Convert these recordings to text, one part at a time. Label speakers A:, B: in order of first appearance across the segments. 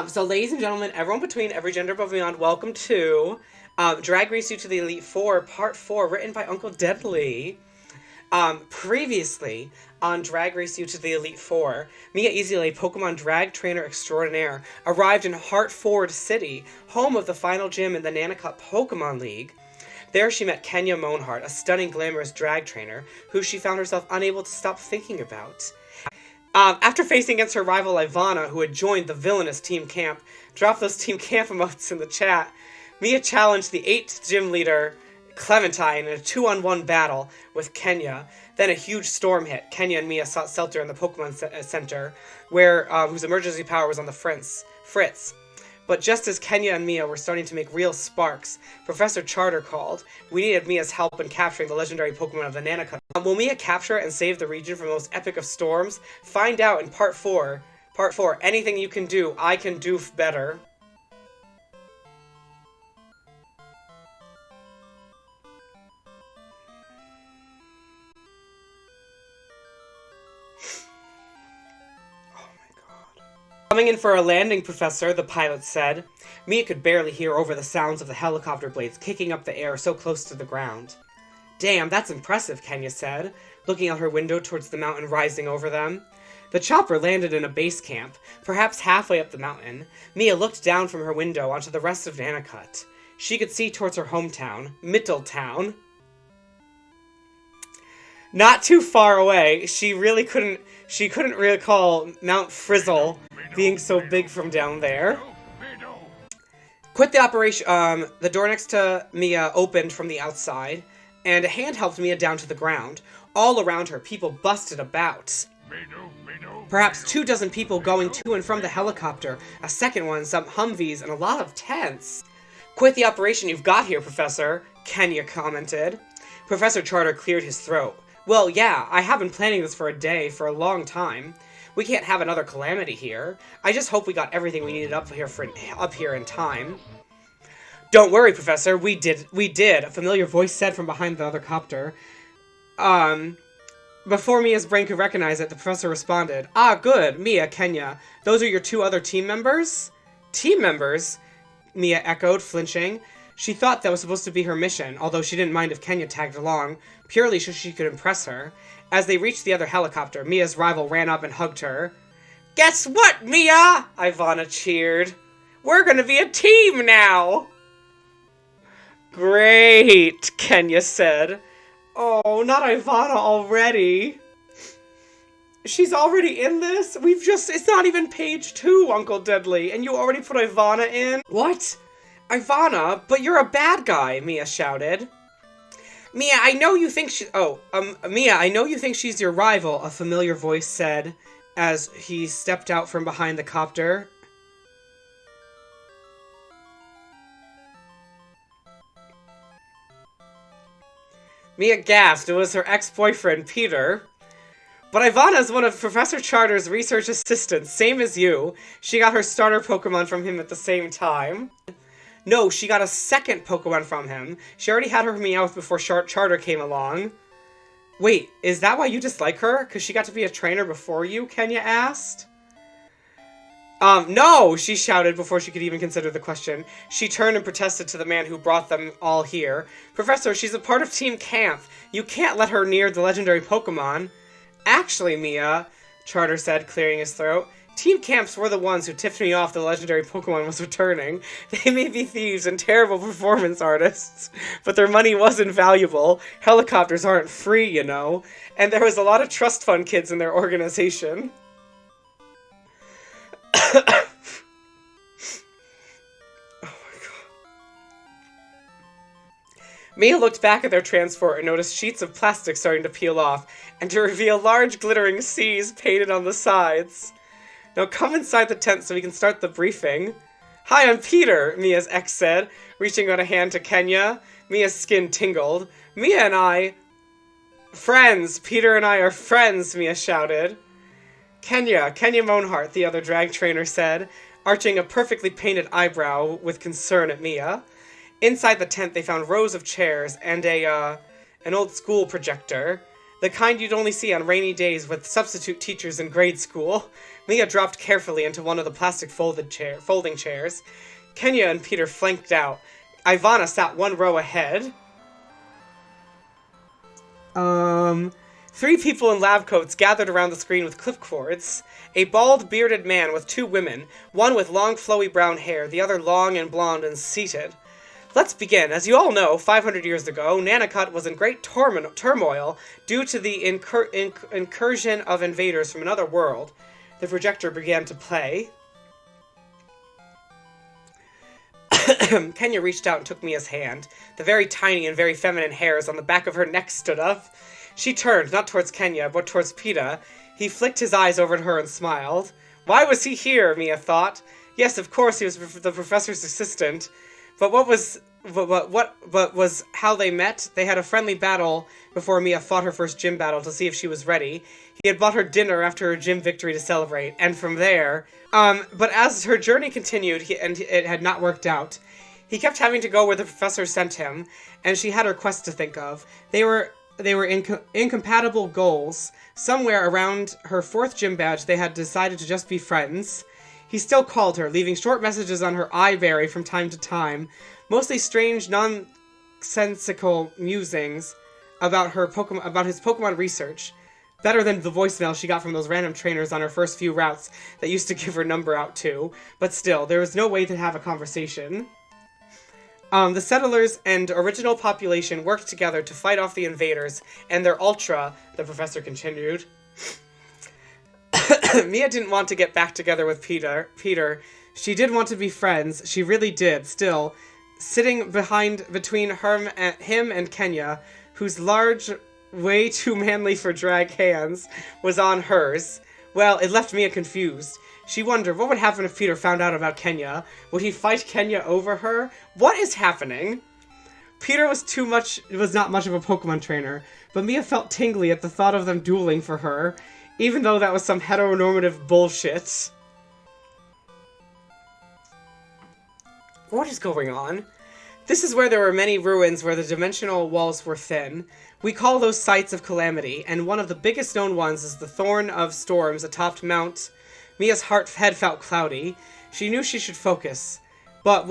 A: So ladies and gentlemen, everyone between every gender above and beyond, welcome to Drag Race You to the Elite Four, Part 4, written by Uncle Deadly. Previously on Drag Race You to the Elite Four, Mia Easily, Pokemon drag trainer extraordinaire, arrived in Heartford City, home of the final gym in the Nanacup Pokemon League. There she met Kenya Monehart, a stunning, glamorous drag trainer, who she found herself unable to stop thinking about. After facing against her rival Ivana, who had joined the villainous Team Camp, drop those Team Camp emotes in the chat, Mia challenged the 8th gym leader, Clementine, in a 2-on-1 battle with Kenya. Then a huge storm hit. Kenya and Mia sought shelter in the Pokemon Center, where whose emergency power was on the Fritz. But just as Kenya and Mia were starting to make real sparks, Professor Charter called. We needed Mia's help in capturing the legendary Pokemon of the Nanacup. Will Mia capture and save the region from the most epic of storms? Find out in Part 4. Part 4, anything you can do, I can do better. Coming in for a landing, Professor, the pilot said. Mia could barely hear over the sounds of the helicopter blades kicking up the air so close to the ground. Damn, that's impressive, Kenya said, looking out her window towards the mountain rising over them. The chopper landed in a base camp, perhaps halfway up the mountain. Mia looked down from her window onto the rest of Nanacut. She could see towards her hometown, Mitteltown. Not too far away, she couldn't recall Mount Frizzle being so big from down there. Quit the operation. The door next to Mia opened from the outside, and a hand helped Mia down to the ground. All around her, people busted about. Perhaps 24 people going to and from the helicopter, a second one, some Humvees, and a lot of tents. Quit the operation you've got here, Professor, Kenya commented. Professor Charter cleared his throat. Well, yeah, I have been planning this for a long time. We can't have another calamity here. I just hope we got everything we needed up here in time. Don't worry, Professor, we did, a familiar voice said from behind the other copter. Before Mia's brain could recognize it, the professor responded. Ah, good, Mia, Kenya. Those are your 2 other team members? Team members? Mia echoed, flinching. She thought that was supposed to be her mission, although she didn't mind if Kenya tagged along, purely so she could impress her. As they reached the other helicopter, Mia's rival ran up and hugged her. Guess what, Mia? Ivana cheered. We're gonna be a team now! Great, Kenya said. Oh, not Ivana already. She's already in this? It's not even page 2, Uncle Deadly, and you already put Ivana in? What? Ivana, but you're a bad guy, Mia shouted. Mia, I know you think Mia, I know you think she's your rival, a familiar voice said, as he stepped out from behind the copter. Mia gasped. It was her ex-boyfriend, Peter. But Ivana is one of Professor Charter's research assistants, same as you. She got her starter Pokemon from him at the same time. No, she got a second Pokemon from him. She already had her Meowth before Charter came along. Wait, is that why you dislike her? Because she got to be a trainer before you? Kenya asked. No, she shouted before she could even consider the question. She turned and protested to the man who brought them all here. Professor, she's a part of Team Camp. You can't let her near the legendary Pokemon. Actually, Mia, Charter said, clearing his throat, Team Camps were the ones who tipped me off the legendary Pokemon was returning. They may be thieves and terrible performance artists, but their money was invaluable. Helicopters aren't free, you know. And there was a lot of trust fund kids in their organization. Oh my god. Mia looked back at their transport and noticed sheets of plastic starting to peel off, and to reveal large glittering C's painted on the sides. Now come inside the tent so we can start the briefing. Hi, I'm Peter, Mia's ex said, reaching out a hand to Kenya. Mia's skin tingled. Mia and I... Friends! Peter and I are friends, Mia shouted. Kenya Monehart, the other drag trainer said, arching a perfectly painted eyebrow with concern at Mia. Inside the tent they found rows of chairs and an old school projector. The kind you'd only see on rainy days with substitute teachers in grade school. Mia dropped carefully into one of the plastic folding chairs. Kenya and Peter flanked out. Ivana sat one row ahead. Three people in lab coats gathered around the screen with clipcords. A bald, bearded man with two women, one with long, flowy brown hair, the other long and blonde and seated. Let's begin. As you all know, 500 years ago, Nanakut was in great turmoil due to the incursion of invaders from another world. The projector began to play. Kenya reached out and took Mia's hand. The very tiny and very feminine hairs on the back of her neck stood up. She turned, not towards Kenya, but towards Peeta. He flicked his eyes over at her and smiled. Why was he here, Mia thought. Yes, of course he was the professor's assistant. But what was how they met? They had a friendly battle before Mia fought her first gym battle to see if she was ready. He had bought her dinner after her gym victory to celebrate, and from there... but as her journey continued, and it had not worked out, he kept having to go where the professor sent him, and she had her quest to think of. They were incompatible goals. Somewhere around her fourth gym badge, they had decided to just be friends. He still called her, leaving short messages on her iBerry from time to time, mostly strange, nonsensical musings about his Pokemon research. Better than the voicemail she got from those random trainers on her first few routes that used to give her number out too. But still, there was no way to have a conversation. The settlers and original population worked together to fight off the invaders and their Ultra, the professor continued. Mia didn't want to get back together with Peter. She did want to be friends. She really did. Still, sitting between him and Kenya, whose large, way too manly for drag hands, was on hers. Well, it left Mia confused. She wondered what would happen if Peter found out about Kenya. Would he fight Kenya over her? What is happening? Peter was not much of a Pokemon trainer, but Mia felt tingly at the thought of them dueling for her, even though that was some heteronormative bullshit. What is going on? This is where there were many ruins where the dimensional walls were thin. We call those sites of calamity, and one of the biggest known ones is the Thorn of Storms atop Mount. Mia's head felt cloudy. She knew she should focus. But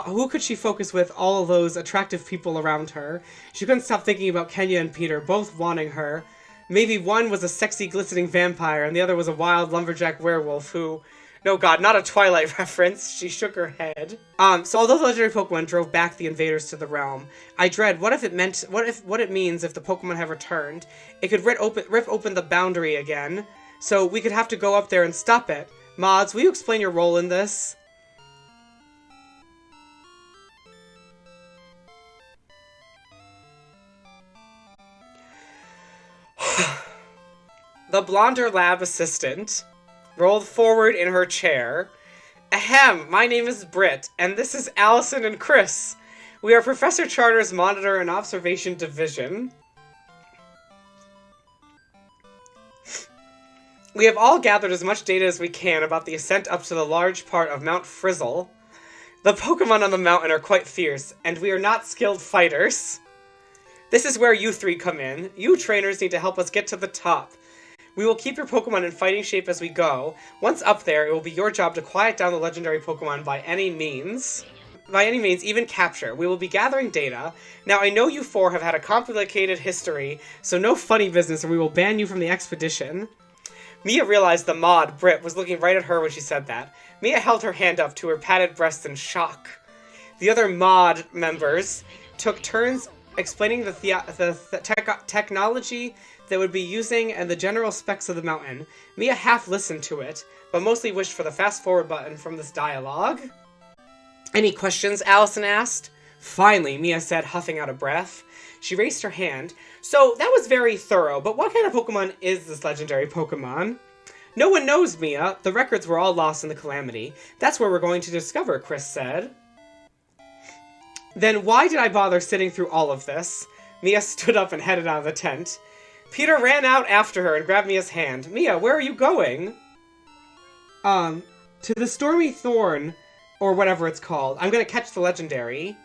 A: who could she focus with all of those attractive people around her? She couldn't stop thinking about Kenya and Peter, both wanting her. Maybe one was a sexy, glistening vampire, and the other was a wild lumberjack werewolf who... No god, not a Twilight reference. She shook her head. So although the legendary Pokemon drove back the invaders to the realm, I dread what it means if the Pokemon have returned. It could rip open the boundary again. So we could have to go up there and stop it. Mods, will you explain your role in this? The blonder lab assistant rolled forward in her chair. Ahem, my name is Britt, and this is Allison and Chris. We are Professor Charter's Monitor and Observation Division. We have all gathered as much data as we can about the ascent up to the large part of Mount Frizzle. The Pokemon on the mountain are quite fierce, and we are not skilled fighters. This is where you three come in. You trainers need to help us get to the top. We will keep your Pokemon in fighting shape as we go. Once up there, it will be your job to quiet down the legendary Pokemon by any means. By any means, even capture. We will be gathering data. Now, I know you four have had a complicated history, so no funny business or we will ban you from the expedition. Mia realized the mod, Britt, was looking right at her when she said that. Mia held her hand up to her padded breast in shock. The other mod members took turns explaining the technology they would be using and the general specs of the mountain. Mia half listened to it, but mostly wished for the fast-forward button from this dialogue. Any questions? Allison asked. Finally, Mia said, huffing out a breath. She raised her hand. So, that was very thorough, but what kind of Pokemon is this legendary Pokemon? No one knows, Mia. The records were all lost in the Calamity. That's where we're going to discover, Chris said. Then why did I bother sitting through all of this? Mia stood up and headed out of the tent. Peter ran out after her and grabbed Mia's hand. Mia, where are you going? To the Stormy Thorn, or whatever it's called. I'm gonna catch the legendary.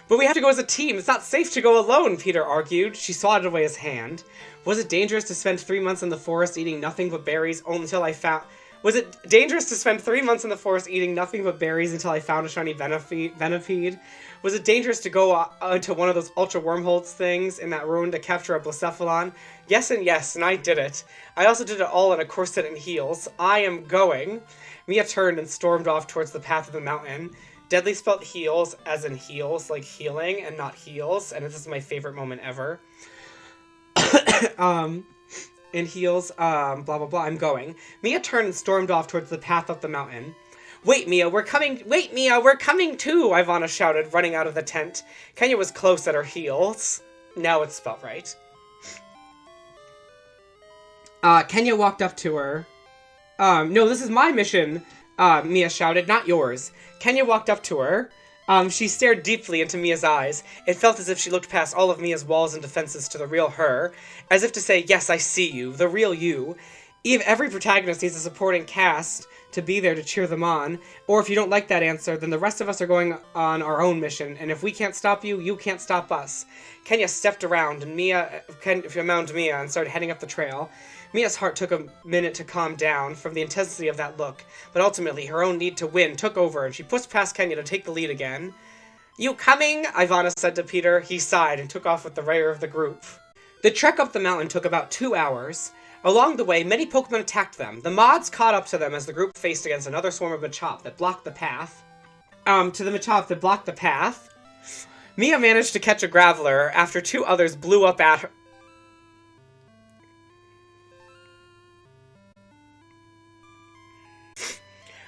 A: But we have to go as a team. It's not safe to go alone, Peter argued. She swatted away his hand. Was it dangerous to spend 3 months in the forest eating nothing but berries until I found... Was it dangerous to spend 3 months in the forest eating nothing but berries until I found a shiny Venipede? Was it dangerous to go into one of those ultra wormholes things in that ruin to capture a Blacephalon? Yes and yes, and I did it. I also did it all in a corset and heels. I am going. Mia turned and stormed off towards the path of the mountain. Deadly spelled heels as in heels, like healing and not heels, and this is my favorite moment ever. In heels, blah, blah, blah, I'm going. Mia turned and stormed off towards the path up the mountain. Wait, Mia, we're coming too, Ivana shouted, running out of the tent. Kenya was close at her heels. Now it's spelled right. Kenya walked up to her. No, this is my mission, Mia shouted, not yours. Kenya walked up to her. She stared deeply into Mia's eyes. It felt as if she looked past all of Mia's walls and defenses to the real her, as if to say, yes, I see you, the real you. Every protagonist needs a supporting cast to be there to cheer them on, or if you don't like that answer, then the rest of us are going on our own mission, and if we can't stop you, you can't stop us. Kenya stepped around Mia and started heading up the trail. Mia's heart took a minute to calm down from the intensity of that look, but ultimately her own need to win took over, and she pushed past Kenya to take the lead again. You coming? Ivana said to Peter. He sighed and took off with the rear of the group. The trek up the mountain took about 2 hours. Along the way, many Pokemon attacked them. The mods caught up to them as the group faced against another swarm of Machop that blocked the path. Mia managed to catch a Graveler after 2 others blew up at her.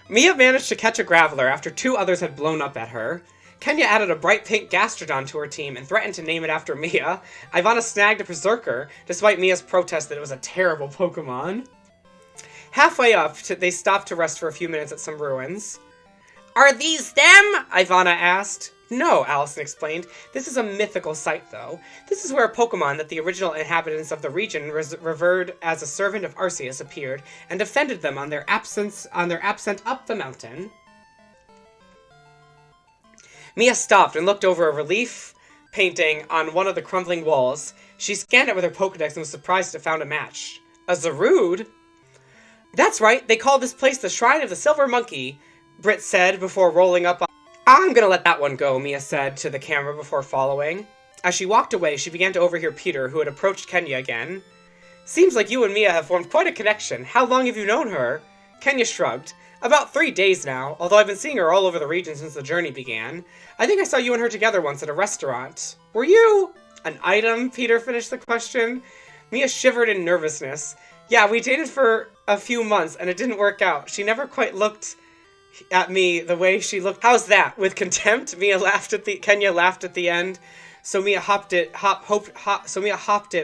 A: Mia managed to catch a Graveler after 2 others had blown up at her. Kenya added a bright pink Gastrodon to her team and threatened to name it after Mia. Ivana snagged a Berserker, despite Mia's protest that it was a terrible Pokemon. Halfway up, they stopped to rest for a few minutes at some ruins. Are these them? Ivana asked. No, Allison explained. This is a mythical site, though. This is where a Pokemon that the original inhabitants of the region revered as a servant of Arceus appeared and defended them on their absent up the mountain. Mia stopped and looked over a relief painting on one of the crumbling walls. She scanned it with her Pokedex and was surprised it found a match. A Zarude? That's right, they call this place the Shrine of the Silver Monkey, Britt said before rolling up on... I'm gonna let that one go, Mia said to the camera before following. As she walked away, she began to overhear Peter, who had approached Kenya again. Seems like you and Mia have formed quite a connection. How long have you known her? Kenya shrugged. About 3 days now, although I've been seeing her all over the region since the journey began. I think I saw you and her together once at a restaurant. Were you an item? Peter finished the question. Mia shivered in nervousness. Yeah, we dated for a few months and it didn't work out. She never quite looked at me the way she looked. How's that? With contempt? Kenya laughed at the end. So Mia hopped it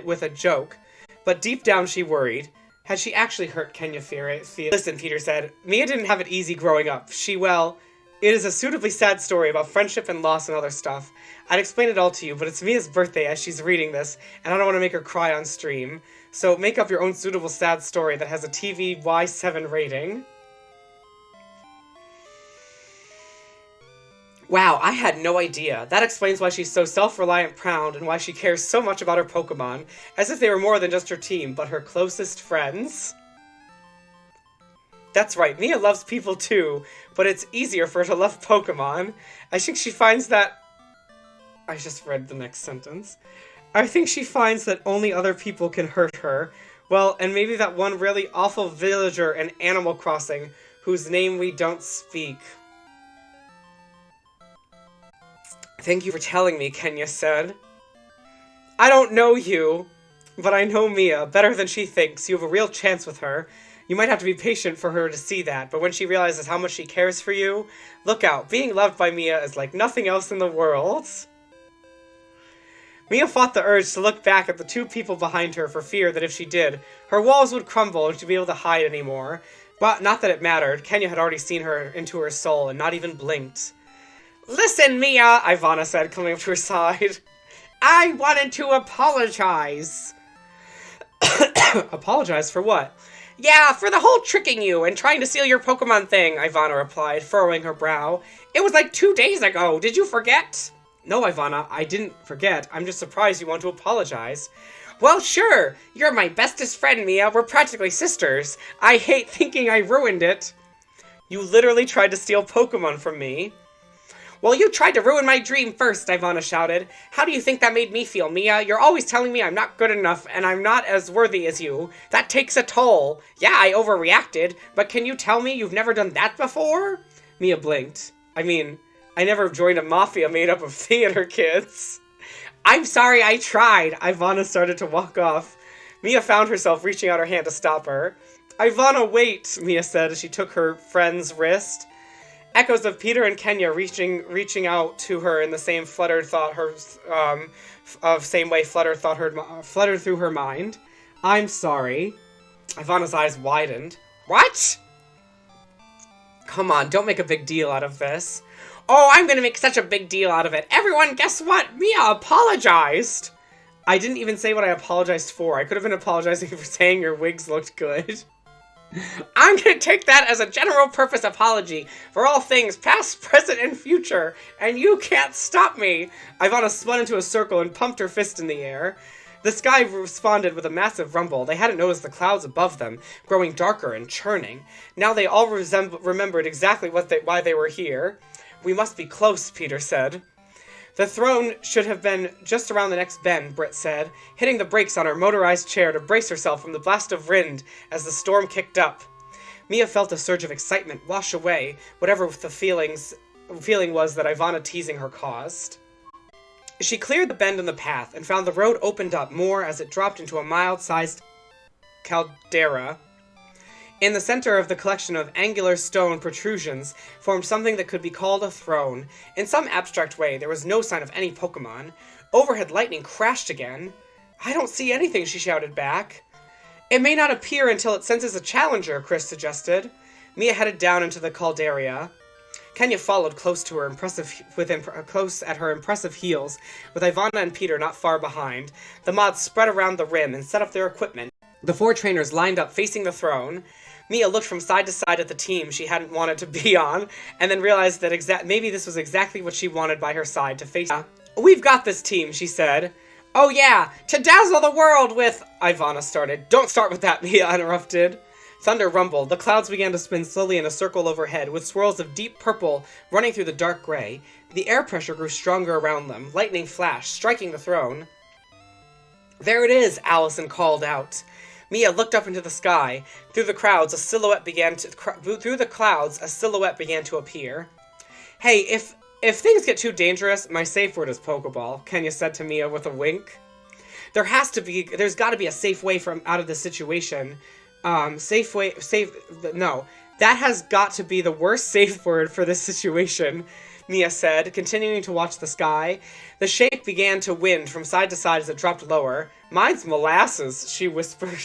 A: with a joke. But deep down she worried. Had she actually hurt Kenya Listen, Peter said. Mia didn't have it easy growing up. It is a suitably sad story about friendship and loss and other stuff. I'd explain it all to you, but it's Mia's birthday as she's reading this, and I don't want to make her cry on stream. So make up your own suitable sad story that has a TV Y7 rating. Wow, I had no idea. That explains why she's so self-reliant, proud, and why she cares so much about her Pokemon, as if they were more than just her team, but her closest friends. That's right, Mia loves people too, but it's easier for her to love Pokemon. I think she finds that... I just read the next sentence. I think she finds that only other people can hurt her. Well, and maybe that one really awful villager in Animal Crossing, whose name we don't speak. Thank you for telling me, Kenya said. I don't know you, but I know Mia better than she thinks. You have a real chance with her. You might have to be patient for her to see that, but when she realizes how much she cares for you, look out. Being loved by Mia is like nothing else in the world. Mia fought the urge to look back at the 2 people behind her for fear that if she did, her walls would crumble and she'd be able to hide anymore. But not that it mattered. Kenya had already seen her into her soul and not even blinked. Listen, Mia, Ivana said, coming up to her side. I wanted to apologize. Apologize for what? Yeah, for the whole tricking you and trying to steal your Pokemon thing, Ivana replied, furrowing her brow. It was like 2 days ago. Did you forget? No, Ivana, I didn't forget. I'm just surprised you want to apologize. Well, sure. You're my bestest friend, Mia. We're practically sisters. I hate thinking I ruined it. You literally tried to steal Pokemon from me. Well, you tried to ruin my dream first, Ivana shouted. How do you think that made me feel, Mia? You're always telling me I'm not good enough and I'm not as worthy as you. That takes a toll. Yeah, I overreacted, but can you tell me you've never done that before? Mia blinked. I mean, I never joined a mafia made up of theater kids. I'm sorry, I tried. Ivana started to walk off. Mia found herself reaching out her hand to stop her. Ivana, wait, Mia said as she took her friend's wrist. Echoes of Peter and Kenya reaching out to her in the same fluttered thought same way fluttered through her mind. I'm sorry. Ivana's eyes widened. What? Come on, don't make a big deal out of this. Oh, I'm gonna make such a big deal out of it. Everyone, guess what? Mia apologized. I didn't even say what I apologized for. I could have been apologizing for saying your wigs looked good. I'm gonna take that as a general purpose apology for all things past, present, and future, and you can't stop me! Ivana spun into a circle and pumped her fist in the air. The sky responded with a massive rumble. They hadn't noticed the clouds above them, growing darker and churning. Now they all remembered exactly why they were here. We must be close, Peter said. The throne should have been just around the next bend, Britt said, hitting the brakes on her motorized chair to brace herself from the blast of wind as the storm kicked up. Mia felt a surge of excitement wash away whatever the feeling was that Ivana teasing her caused. She cleared the bend in the path and found the road opened up more as it dropped into a mild-sized caldera. In the center of the collection of angular stone protrusions formed something that could be called a throne. In some abstract way, there was no sign of any Pokemon. Overhead lightning crashed again. I don't see anything, she shouted back. It may not appear until it senses a challenger, Chris suggested. Mia headed down into the caldera. Kenya followed close at her impressive heels, with Ivana and Peter not far behind. The mods spread around the rim and set up their equipment. The 4 trainers lined up facing the throne. Mia looked from side to side at the team she hadn't wanted to be on, and then realized that maybe this was exactly what she wanted by her side to face. We've got this team, she said. Oh yeah, to dazzle the world with... Ivana started. Don't start with that, Mia interrupted. Thunder rumbled. The clouds began to spin slowly in a circle overhead, with swirls of deep purple running through the dark gray. The air pressure grew stronger around them. Lightning flashed, striking the throne. There it is, Allison called out. Mia looked up into the sky. Through the clouds, a silhouette began to appear. Hey, if things get too dangerous, my safe word is Pokeball, Kenya said to Mia with a wink. There's got to be a safe way out of this situation. That has got to be the worst safe word for this situation, Mia said, continuing to watch the sky. The shape began to wind from side to side as it dropped lower. Mine's molasses, she whispered.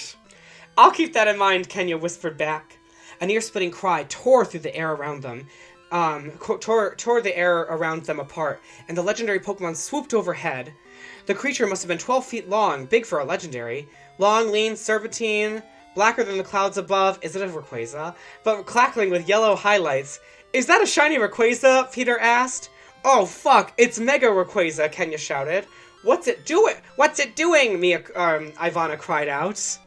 A: I'll keep that in mind, Kenya whispered back. An ear-splitting cry tore through the air around them, tore the air around them apart, and the legendary Pokemon swooped overhead. The creature must have been 12 feet long, big for a legendary. Long, lean, serpentine, blacker than the clouds above. Is it a Rayquaza? But crackling with yellow highlights. Is that a shiny Rayquaza? Peter asked. Oh, fuck, it's Mega Rayquaza, Kenya shouted. What's it doing? What's it doing? Ivana cried out.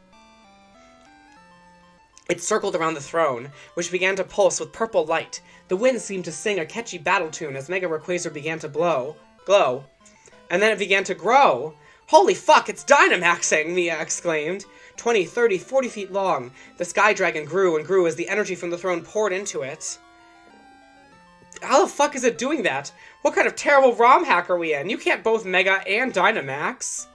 A: It circled around the throne, which began to pulse with purple light. The wind seemed to sing a catchy battle tune as Mega Rayquaza began to glow. And then it began to grow. Holy fuck, it's Dynamaxing, Mia exclaimed. 20, 30, 40 feet long. The Sky Dragon grew and grew as the energy from the throne poured into it. How the fuck is it doing that? What kind of terrible ROM hack are we in? You can't both Mega and Dynamax.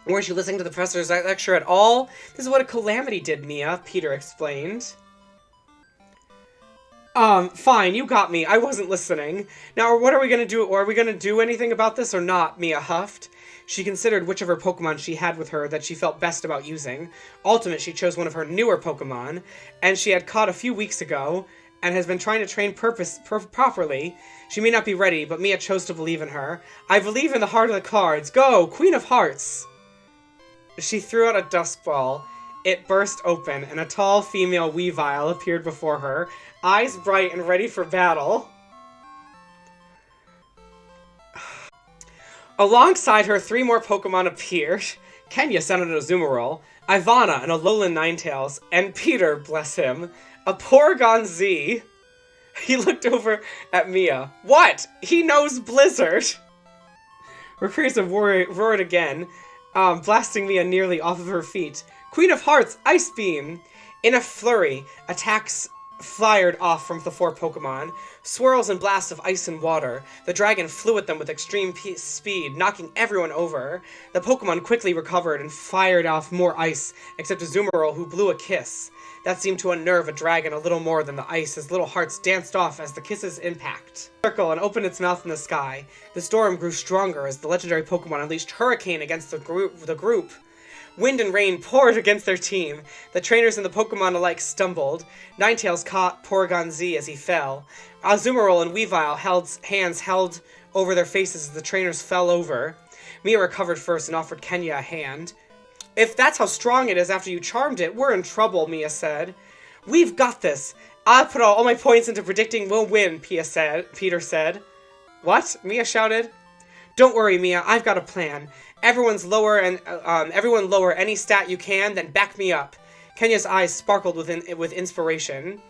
A: Weren't you listening to the professor's lecture at all? This is what a calamity did, Mia, Peter explained. Fine, you got me. I wasn't listening. Now, what are we gonna do? Are we gonna do anything about this or not? Mia huffed. She considered which of her Pokemon she had with her that she felt best about using. Ultimate, she chose one of her newer Pokemon, and she had caught a few weeks ago, and has been trying to train properly. She may not be ready, but Mia chose to believe in her. I believe in the heart of the cards. Go, Queen of Hearts! She threw out a dust ball. It burst open, and a tall female Weavile appeared before her, eyes bright and ready for battle. Alongside her, 3 more Pokemon appeared. Kenya sounded a Azumarill, Ivana an Alolan Ninetales, and Peter, bless him, a Porygon Z. He looked over at Mia. What? He knows Blizzard! Rayquaza roared again, blasting Mia nearly off of her feet. Queen of Hearts, Ice Beam! In a flurry, attacks fired off from the 4 Pokemon. Swirls and blasts of ice and water. The dragon flew at them with extreme speed, knocking everyone over. The Pokemon quickly recovered and fired off more ice, except Azumarill, who blew a kiss. That seemed to unnerve a dragon a little more than the ice, as little hearts danced off as the kisses impact. Circle and opened its mouth in the sky. The storm grew stronger as the legendary Pokemon unleashed Hurricane against the group. Wind and rain poured against their team. The trainers and the Pokemon alike stumbled. Ninetales caught Porygon Z as he fell. Azumarill and Weavile hands held over their faces as the trainers fell over. Mia recovered first and offered Kenya a hand. If that's how strong it is after you charmed it, we're in trouble, Mia said. We've got this. I put all my points into predicting we'll win, Peter said. What? Mia shouted. Don't worry, Mia, I've got a plan. Everyone lower any stat you can, then back me up. Kenya's eyes sparkled with inspiration.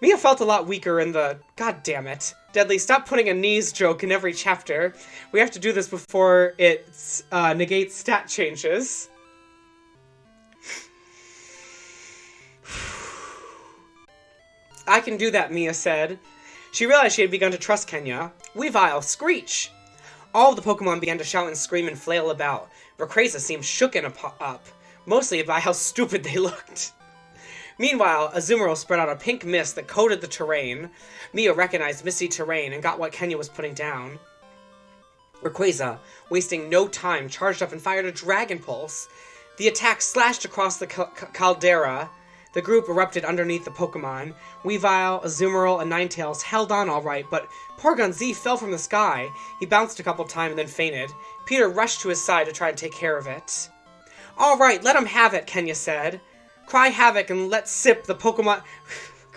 A: Mia felt a lot weaker in the... God damn it. Deadly, stop putting a knees joke in every chapter. We have to do this before it negates stat changes. I can do that, Mia said. She realized she had begun to trust Kenya. Weavile, screech! All of the Pokemon began to shout and scream and flail about. Rayquaza seemed shooken up, mostly by how stupid they looked. Meanwhile, Azumarill spread out a pink mist that coated the terrain. Mia recognized misty terrain and got what Kenya was putting down. Rayquaza, wasting no time, charged up and fired a Dragon Pulse. The attack slashed across the caldera. The group erupted underneath the Pokemon. Weavile, Azumarill, and Ninetales held on all right, but Porygon Z fell from the sky. He bounced a couple times and then fainted. Peter rushed to his side to try to take care of it. All right, let him have it, Kenya said. Cry havoc and let's sip the Pokemon...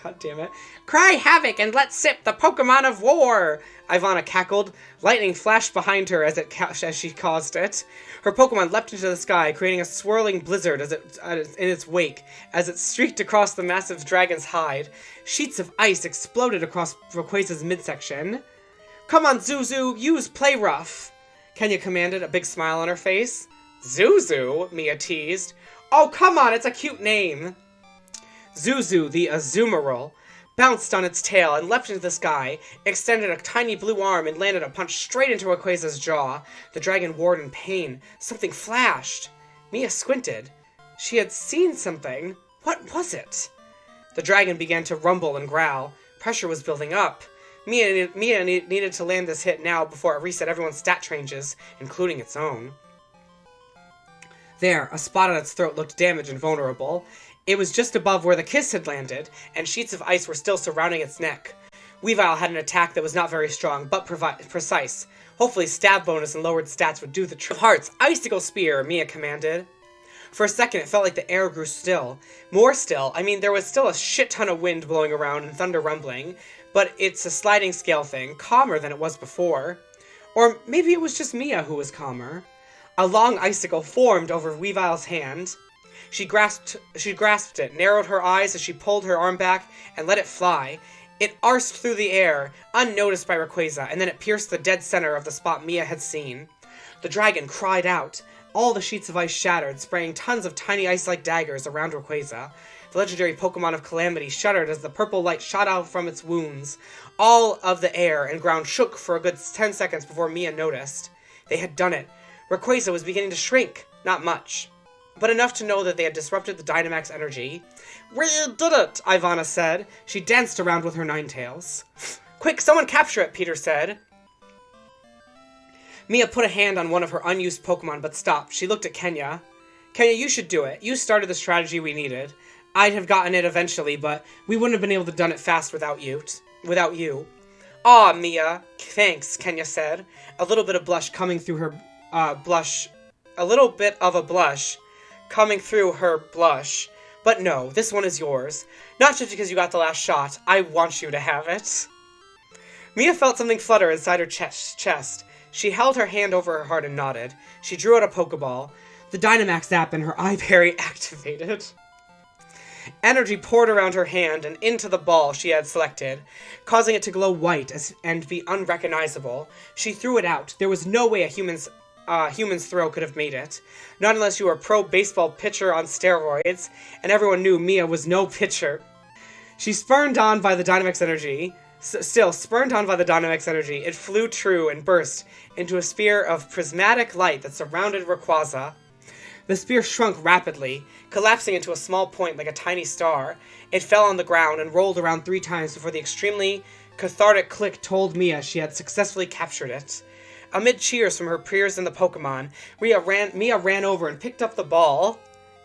A: God damn it. Cry havoc and let's sip the Pokemon of war! Ivana cackled. Lightning flashed behind her as she caused it. Her Pokemon leapt into the sky, creating a swirling blizzard in its wake, as it streaked across the massive dragon's hide. Sheets of ice exploded across Rayquaza's midsection. Come on, Zuzu, use Play Rough! Kenya commanded, a big smile on her face. Zuzu? Mia teased. Oh, come on, it's a cute name! Zuzu, the Azumarill, bounced on its tail and leapt into the sky, extended a tiny blue arm and landed a punch straight into Rayquaza's jaw. The dragon roared in pain. Something flashed. Mia squinted. She had seen something. What was it? The dragon began to rumble and growl. Pressure was building up. Mia needed to land this hit now before it reset everyone's stat changes, including its own. There, a spot on its throat looked damaged and vulnerable. It was just above where the kiss had landed, and sheets of ice were still surrounding its neck. Weavile had an attack that was not very strong, but precise. Hopefully stab bonus and lowered stats would do the trick. Hearts, Icicle Spear, Mia commanded. For a second, it felt like the air grew still. More still. I mean, there was still a shit ton of wind blowing around and thunder rumbling, but it's a sliding scale thing, calmer than it was before. Or maybe it was just Mia who was calmer. A long icicle formed over Weavile's hand. She grasped it, narrowed her eyes as she pulled her arm back, and let it fly. It arsed through the air, unnoticed by Rayquaza, and then it pierced the dead center of the spot Mia had seen. The dragon cried out. All the sheets of ice shattered, spraying tons of tiny ice-like daggers around Rayquaza. The legendary Pokemon of Calamity shuddered as the purple light shot out from its wounds. All of the air and ground shook for a good 10 seconds before Mia noticed. They had done it. Rayquaza was beginning to shrink. Not much, but enough to know that they had disrupted the Dynamax energy. We did it, Ivana said. She danced around with her Ninetales. Quick, someone capture it, Peter said. Mia put a hand on one of her unused Pokemon, but stopped. She looked at Kenya. Kenya, you should do it. You started the strategy we needed. I'd have gotten it eventually, but we wouldn't have been able to done it fast without you. Aw, Mia. Thanks, Kenya said. A little bit of blush coming through her blush. But no, this one is yours. Not just because you got the last shot. I want you to have it. Mia felt something flutter inside her chest. She held her hand over her heart and nodded. She drew out a Pokeball. The Dynamax app in her iPerry activated. Energy poured around her hand and into the ball she had selected, causing it to glow white and be unrecognizable. She threw it out. There was no way a human's throw could have made it. Not unless you were a pro baseball pitcher on steroids, and everyone knew Mia was no pitcher. She spurned on by the Dynamax energy. Spurned on by the Dynamax energy, it flew true and burst into a sphere of prismatic light that surrounded Rayquaza. The spear shrunk rapidly, collapsing into a small point like a tiny star. It fell on the ground and rolled around 3 times before the extremely cathartic click told Mia she had successfully captured it. Amid cheers from her peers in the Pokemon, Mia ran over and picked up the ball.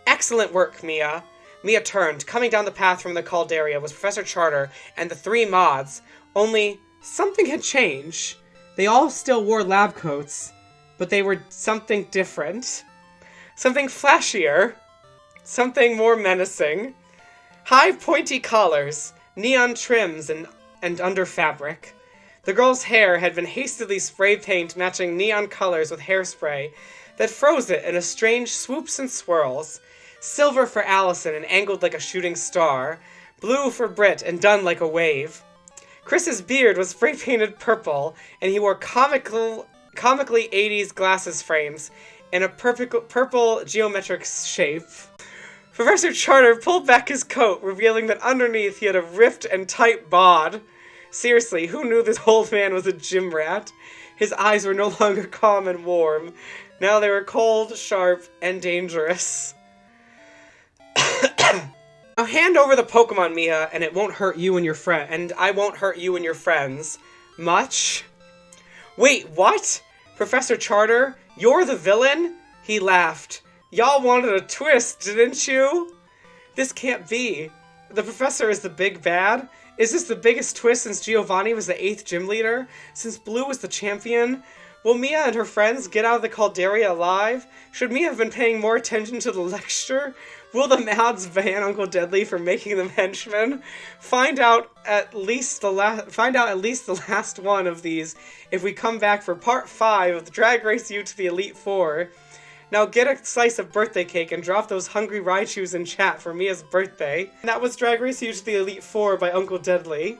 A: Excellent work, Mia. Mia turned. Coming down the path from the Calderia was Professor Charter and the 3 mods, only something had changed. They all still wore lab coats, but they were something different. Something flashier. Something more menacing. High pointy collars, neon trims, and under fabric. The girl's hair had been hastily spray paint matching neon colors with hairspray that froze it in a strange swoops and swirls. Silver for Allison and angled like a shooting star. Blue for Britt and done like a wave. Chris's beard was spray painted purple, and he wore comically 80s glasses frames in a purple geometric shape. Professor Charter pulled back his coat, revealing that underneath he had a ripped and tight bod. Seriously, who knew this old man was a gym rat? His eyes were no longer calm and warm. Now they were cold, sharp, and dangerous. Now hand over the Pokemon, Mia, and it won't hurt you and your friend. And I won't hurt you and your friends. Much? Wait, what? Professor Charter? You're the villain? He laughed. Y'all wanted a twist, didn't you? This can't be. The professor is the big bad? Is this the biggest twist since Giovanni was the 8th gym leader? Since Blue was the champion? Will Mia and her friends get out of the Calderia alive? Should Mia have been paying more attention to the lecture? Will the mods ban Uncle Deadly for making them henchmen? Find out at least the last one of these if we come back for part 5 of the Drag Race U to the Elite Four. Now get a slice of birthday cake and drop those hungry Raichus in chat for Mia's birthday. And that was Drag Race U to the Elite Four by Uncle Deadly.